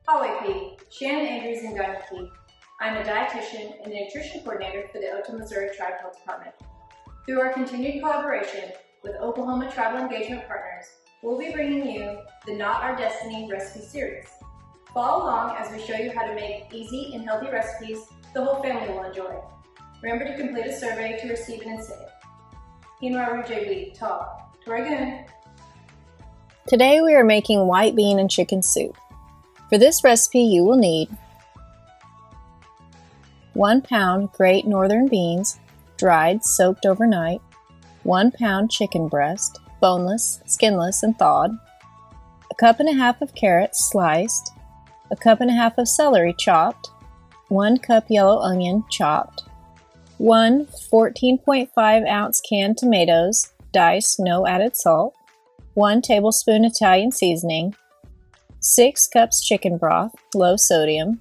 Hi, Shannon Andrews and Gunn Key. I'm a dietitian and nutrition coordinator for the Otoe-Missouria Tribe Health Department. Through our continued collaboration with Oklahoma Travel Engagement Partners, we'll be bringing you the Not Our Destiny recipe series. Follow along as we show you how to make easy and healthy recipes the whole family will enjoy. Remember to complete a survey to receive an incentive. Hinwa Rujewi, Ta, Torigun. Today we are making white bean and chicken soup. For this recipe you will need 1 pound great northern beans, dried, soaked overnight, 1 pound chicken breast, boneless, skinless, and thawed, 1.5 cups of carrots sliced, 1.5 cups of celery chopped, 1 cup yellow onion chopped, 1 14.5 ounce canned tomatoes, diced, no added salt, 1 tablespoon Italian seasoning, 6 cups chicken broth, low sodium.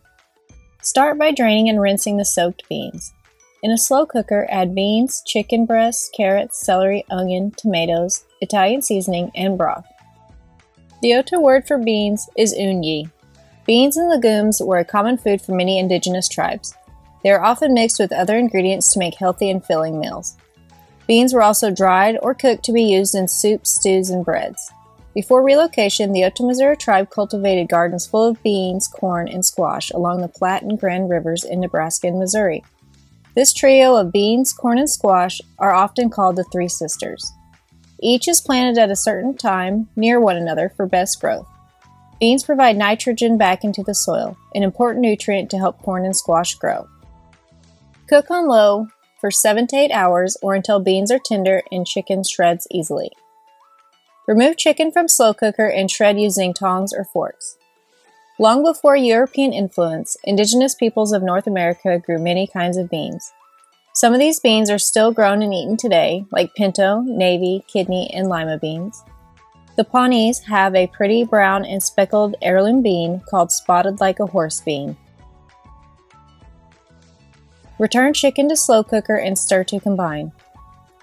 Start by draining and rinsing the soaked beans. In a slow cooker, add beans, chicken breast, carrots, celery, onion, tomatoes, Italian seasoning, and broth. The Otoe word for beans is unyi. Beans and legumes were a common food for many indigenous tribes. They are often mixed with other ingredients to make healthy and filling meals. Beans were also dried or cooked to be used in soups, stews, and breads. Before relocation, the Otoe-Missouria tribe cultivated gardens full of beans, corn, and squash along the Platte and Grand Rivers in Nebraska and Missouri. This trio of beans, corn, and squash are often called the Three Sisters. Each is planted at a certain time near one another for best growth. Beans provide nitrogen back into the soil, an important nutrient to help corn and squash grow. Cook on low for 7 to 8 hours or until beans are tender and chicken shreds easily. Remove chicken from slow cooker and shred using tongs or forks. Long before European influence, indigenous peoples of North America grew many kinds of beans. Some of these beans are still grown and eaten today, like pinto, navy, kidney, and lima beans. The Pawnees have a pretty brown and speckled heirloom bean called spotted like a horse bean. Return chicken to slow cooker and stir to combine.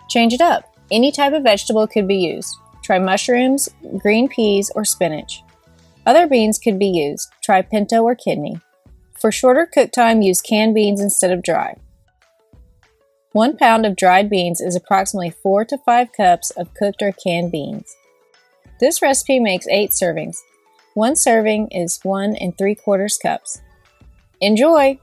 Change it up. Any type of vegetable could be used. Try mushrooms, green peas, or spinach. Other beans could be used. Try pinto or kidney. For shorter cook time, use canned beans instead of dry. 1 pound of dried beans is approximately 4 to 5 cups of cooked or canned beans. This recipe makes 8 servings. 1 serving is 1 3/4 cups. Enjoy!